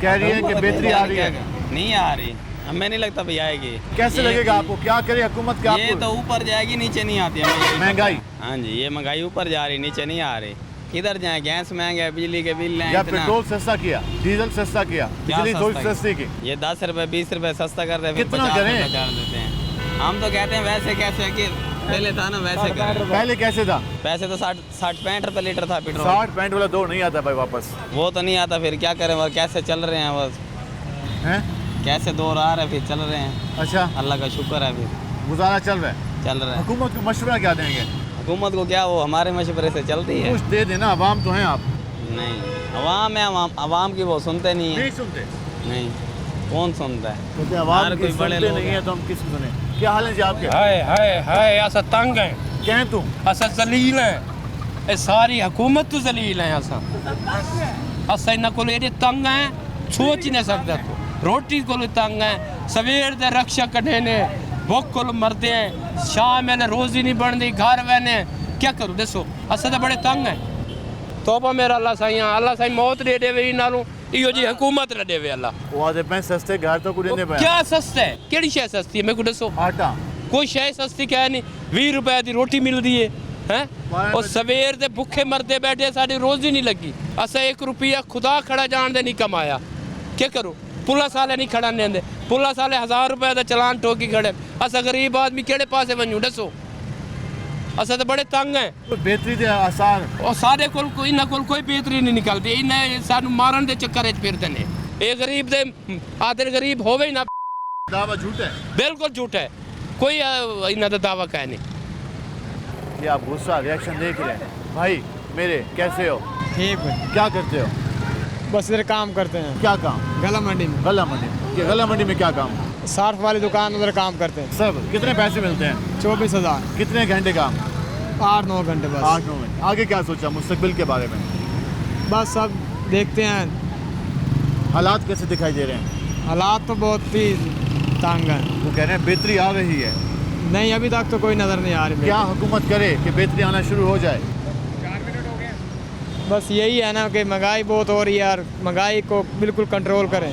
कह रही है कि बेहतरी आ रही है। नहीं आ रही, हमें नहीं लगता भाई आएगी। कैसे लगेगा आपको? क्या करे हुकूमत? क्या ये तो ऊपर जाएगी, नीचे नहीं आती है महंगाई। हाँ जी, ये महंगाई ऊपर जा रही, नीचे नहीं आ रही। किधर जाए? गैस महंगा है, बिजली के बिल या पेट्रोल सस्ता किया, डीजल सस्ता किया, बिजली थोड़ी सस्ती की। ये 10 रुपए 20 रुपए सस्ता कर रहे हैं, कितना करें? देते हैं। हम तो कहते हैं वैसे कैसे कि पहले था ना वैसे करें। पहले कैसे था? पैसे तो 60-65 रुपए लीटर था पेट्रोल। 60-65 वाला दौर नहीं आता भाई वापस। वो तो नहीं आता, फिर क्या करें? कैसे चल रहे हैं बस हैं? कैसे दौर आ रहे, फिर चल रहे हैं। अच्छा अल्लाह का शुक्र है, फिर गुजारा चल रहा है। चल रहा है। हुकूमत को मशवरा क्या देंगे? हुकूमत को क्या, वो हमारे मशवरे से चलती है। कुछ दे देना, अवाम तो हैं आप। नहीं, अवाम है, अवाम की वो सुनते नहीं है। नहीं सुनते? नहीं, कौन सुनता है? तो अवाम कोई बड़े लोग नहीं है तो हम किसको सुने? क्या हाल है जी आपके? हाय असा तंग है। क्या है तुम? असा जलील है, ये सारी हुकूमत तो जलील है। असा इन्हों को एडे तंग है, सोच ही नहीं सकता। तो रोटी को तंग है, सवेर दे रक्षा कढ़े ने, भुख को मरते हैं, शाम मेले रोजी नहीं बनती, घर बहने क्या करूँ दसो? असा तो बड़े तंग है। तोबा मेरा अल्लाह साईं मौत दे देवे इन्हों, इहो जी हुकूमत न देवे अल्लाह। वो आदे पे सस्ते घर तो कुछ नहीं पे। क्या सस्ता है? केड़ी शय सस्ती है? मेरे को दसो। आटा कोई शय सस्ती क्या नहीं। 20 रुपए की रोटी मिलती है हैं और सवेर दे भुखे मरते बैठे, साड़ी रोजी नहीं लगी। असा 1 रुपया खुदा खड़ा जान दे नहीं कमाया, क्या करूँ? पुलिस वाले नहीं खड़ा देंगे, पुलिस वाले 1000 रुपए का चलान ठोकी खड़े। असा गरीब आदमी केड़े पासे वनूं दसो? असा तो बड़े तंग हैं। बेहतरी दे आसार और सारे कोल इन्हां कोल कोई बेहतरी नहीं निकलती। इन्हें सानू मारन दे चक्कर च फिरदे ने। ये गरीब दे आदर गरीब होवे ही ना। दावा झूठ है, बिल्कुल झूठ है, कोई इन्हां दा दावा है नहीं। ये आप गुस्सा रिएक्शन देख रहे हैं भाई मेरे, कैसे हो? ठीक है। क्या करते हो? बस इधर काम करते हैं। क्या काम? गला मंडी में। गला मंडी में? ये गला मंडी में क्या काम? सार्फ वाली दुकान उधर काम करते हैं। सब कितने पैसे मिलते हैं? 24,000। कितने घंटे काम? 8-9 घंटे बस। 8-9 घंटे। आगे क्या सोचा मुस्तकबिल के बारे में? बस सब देखते हैं। हालात कैसे दिखाई दे रहे हैं? हालात तो बहुत ही तंग हैं। वो कह रहे हैं बेहतरी आ रही है। नहीं, अभी तक तो कोई नज़र नहीं आ रही। क्या हुकूमत करे कि बेहतरी आना शुरू हो जाए? बस यही है ना कि महंगाई बहुत हो रही है यार, महंगाई को बिल्कुल कंट्रोल करें।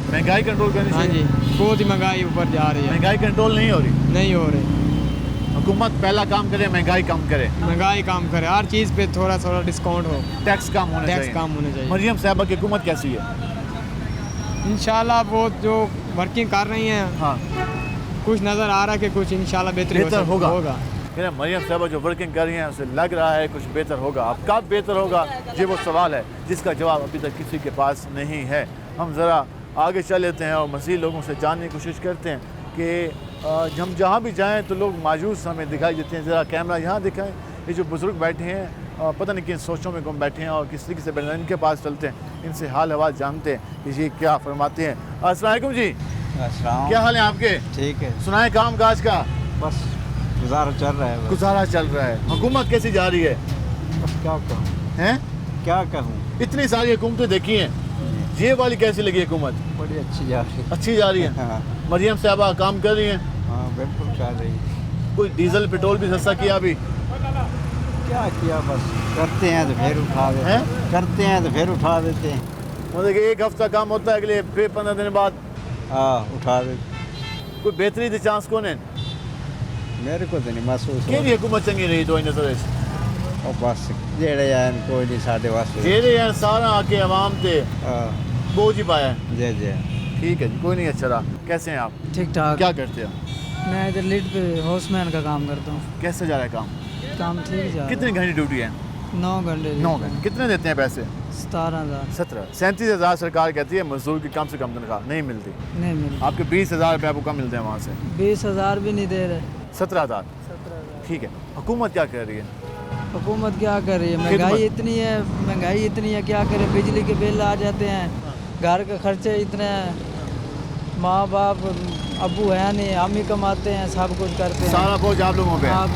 महंगाई कंट्रोल करनी हाँ चाहिए। जी, बहुत ही महंगाई ऊपर जा रही है। महंगाई कंट्रोल नहीं हो रही? नहीं हो रही। हुकूमत पहला काम करे, महंगाई कम करे। महंगाई कम करे, हर चीज़ पे थोड़ा थोड़ा डिस्काउंट हो, टैक्स कम होने चाहिए। टैक्स कम होने चाहिए। मरियम साहबा की हुकूमत कैसी है? इंशाल्लाह वो जो वर्किंग कर रही हैं, हाँ कुछ नज़र आ रहा है कि कुछ इंशाल्लाह बेहतर होगा। मरियम साहबा जो वर्किंग कर रही हैं उसे लग रहा है कुछ बेहतर होगा। अब कब बेहतर होगा ये वो सवाल है जिसका जवाब अभी तक किसी के पास नहीं है। हम ज़रा आगे चल लेते हैं और मज़ीद लोगों से जानने की कोशिश करते हैं कि हम जहाँ भी जाएँ तो लोग मायूस हमें दिखाई देते हैं। ज़रा कैमरा यहाँ दिखाएँ, ये जो बुज़ुर्ग बैठे हैं पता नहीं किन सोचों में कौन बैठे हैं और किस तरीके से बैठे हैं। इनके पास चलते हैं, इनसे हाल हवाल जानते हैं कि ये क्या फरमाते हैं। अस्सलाम वालेकुम जी, क्या हाल है आपके? ठीक है। सुनाए काम काज का? बस गुजारा चल रहा है। गुजारा चल रहा है। हुकूमत कैसी जा रही है? बस क्या कहूँ, हैं क्या कहूँ, इतनी सारी हुकूमतें देखी हैं, ये वाली कैसी लगी हुकूमत? बड़ी अच्छी जा रही है। अच्छी जा रही है। हाँ। मरियम साहबा काम कर रही हैं? हाँ बिल्कुल कर रही है। कोई डीजल पेट्रोल भी सस्ता किया अभी? क्या किया, बस करते हैं तो फिर उठा देते हैं, करते हैं तो फिर उठा देते हैं। मतलब कि एक हफ्ता काम होता है, अगले फिर 15 दिन बाद उठा देते। कोई बेहतरी के चांस कौन है? मेरे को तो नहीं महसूस कि हुकूमत चंगी रही तो नजर और बस जेड़े आए कोई नहीं साढ़े वास्ते जेड़े हैं सारा आके आवाम थे बोझ ही पाया है। जी जी ठीक है जी, कोई नहीं। अच्छा रहा। कैसे हैं आप? ठीक ठाक। क्या करते हो? मैं इधर लीड पे हॉर्समैन का काम करता हूँ। कैसे जा रहा है काम? काम ठीक जा रहा है। कितने घंटे ड्यूटी है? 9 घंटे। 9 घंटे। कितने देते हैं पैसे? 17,000। 37,000 सरकार कहती है मजदूर की कम से कम तनख्वाह नहीं मिलती। नहीं मिलती। आपके 20,000 रुपये आपको कम मिलते हैं वहाँ से? 20,000 भी नहीं दे रहे। 17,000। ठीक है। हुकूमत क्या कर रही है? हुकूमत क्या कर रही है? महंगाई इतनी है, महंगाई इतनी है, क्या करे, बिजली के बिल आ जाते हैं, घर के खर्चे इतने हैं, माँ बाप अबू है नहीं, हम ही कमाते हैं, सब कुछ करते हैं, सारा बोझ आप लोगों पे। आप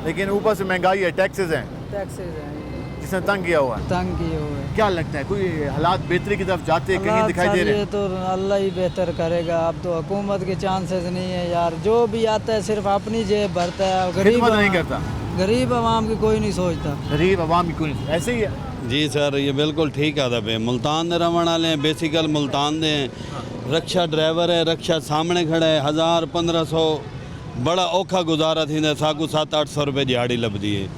लेकिन ऊपर से महंगाई है, टैक्सेस हैं, टैक्सेस हैं जिसने तंग किया हुआ है। तंग किए हुए हैं। क्या लगता है कोई हालात बेहतरी की तरफ जाते कहीं दिखाई दे रहे हैं? ये तो अल्लाह ही बेहतर करेगा। अब तो हुकूमत के चांसेस नहीं है यार, जो भी आता है सिर्फ अपनी जेब भरता है, गरीब नहीं करता, गरीब आवाम की कोई नहीं सोचता, गरीब आवाम की कोई नहीं। ऐसे ही है जी सर, ये बिल्कुल ठीक आदत है। मुल्तान दे रहने वाले हैं, बेसिकल मुल्तान दे रक्षा ड्राइवर है, रक्षा सामने खड़ा है, 1000-1500 बड़ा औखा गुजारा थी, साकू 700-800 रुपये दिहाड़ी लभदी है।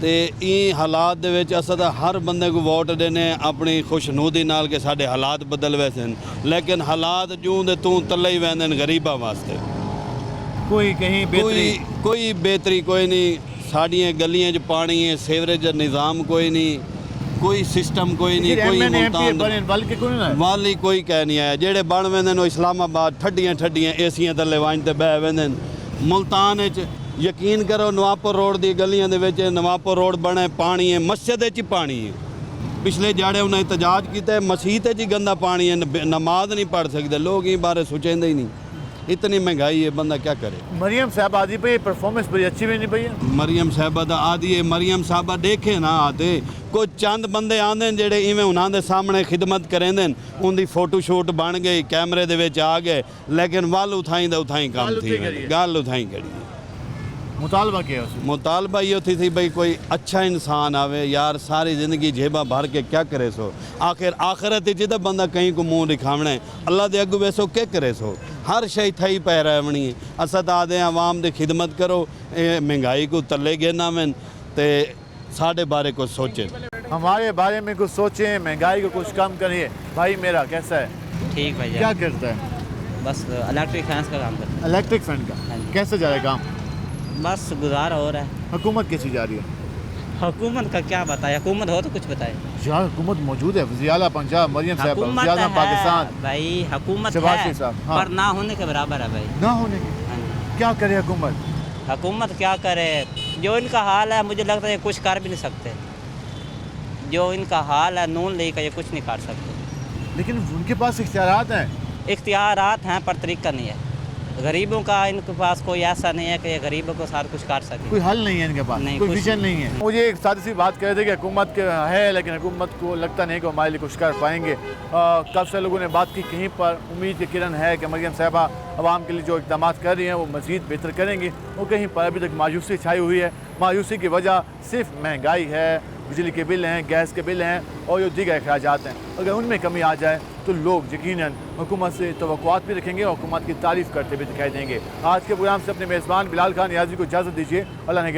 तो ये हालात दे विच असां तां हर बंदे को वोट देने अपनी खुशनुदी नाल के साडे हालात बदल वैसे हैं, लेकिन हालात जूं दे तूं तले ही वैंदे गरीबां वास्ते। कोई कहीं बेहतरी कोई बेहतरी कोई नहीं। साड़ियाँ गलियां च पानी है, सीवरेज का निज़ाम कोई नहीं, कोई सिस्टम कोई नहीं, कोई मुल्तान वाली कोई कह नहीं आया। जेड़े बन वेंदे इस्लामाबाद ठड्डियां एसियां थल्ले वांझ ते बह वेंदे। मुल्तान यकीन करो नवापुर रोड दी गलियां दे विच नवापुर रोड बने पानी है, मस्जिद च पानी है। पिछले जाड़े उन्हें एहतजाज किया, मसीत च गंदा पानी है, नमाज नहीं पढ़ सकते लोग, ये बारे सोचेंदे ही नहीं। इतनी महंगाई है, बंदा क्या करे। मरियम साहबा आदि पे परफॉर्मेंस बड़ी अच्छी भी नहीं पई है। मरियम साहबा दा आदि है, मरियम साहबा देखे ना आते कोई चंद बंदे आंदे जेड़े इवें उन्हां दे सामने खिदमत करेंदे, उनकी फोटो शूट बन गई, कैमरे दे विच आ गए, लेकिन वल उठाई दा उठाई काम थी, गल उठाई करी। मुतालबा क्या है? मुतालबा ये थी भाई कोई अच्छा इंसान आवे यार, सारी ज़िंदगी जेबा भर के क्या करे सो, आखिर आखिरत जिदा बंदा कहीं को मुँह दिखावना है, अल्लाह दे अगू वैसो क्या करे सो, हर शई थई पै रहनी है। असा तो आदे आवाम की खिदमत करो, महंगाई को तले गिरना में तो साढ़े बारे कुछ सोचे, हमारे बारे में कुछ सोचें, महंगाई को कुछ कम करिए। भाई मेरा कैसा है? ठीक भाई। क्या करता है? बस इलेक्ट्रिक फैंस का काम करता है। इलेक्ट्रिक फैन का? कैसे जा रहा है काम? बस गुजारा हो रहा है। हुकूमत कैसी जा रही है? हुकूमत का क्या बताए, हुकूमत हो तो कुछ बताए। यार हुकूमत मौजूद है, वज़ीर-ए-आला पंजाब मरियम साहब, वज़ीर-ए-आज़म पाकिस्तान भाई, हुकूमत शहबाज है साहब, पर ना होने के बराबर है भाई, ना होने के। क्या करे हुकूमत? हुकूमत क्या करे, जो इनका हाल है मुझे लगता है ये कुछ कर भी नहीं सकते। जो इनका हाल है नून लीग का, ये कुछ नहीं कर सकते। लेकिन उनके पास इख्तियारात हैं। इख्तियारात हैं पर तरीका नहीं है। गरीबों का इनके पास कोई ऐसा नहीं है कि ये गरीबों को सारा कुछ कर सके। कोई हल नहीं है इनके पास, कोई विजन नहीं है। मुझे एक सादी सी बात कह थे कि हुकूमत के है, लेकिन हुकूमत को लगता नहीं कि हमारे लिए कुछ कर पाएंगे। कब से लोगों ने बात की, कहीं पर उम्मीद की किरण है कि मरियम साहबा आवाम के लिए जो इक़दाम कर रही हैं वो मज़ीद बेहतर करेंगी। वो कहीं पर अभी तक मायूसी छाई हुई है। मायूसी की वजह सिर्फ महंगाई है, बिजली के बिल हैं, गैस के बिल हैं और जो दीगर अखराजात हैं। अगर उनमें कमी आ जाए तो लोग यकीनन हुकूमत से तवक्कुआत भी रखेंगे और हुकूमत की तारीफ़ करते भी दिखाई देंगे। आज के प्रोग्राम से अपने मेज़बान बिलाल खान नियाज़ी को इजाज़त दीजिए। अल्लाह ने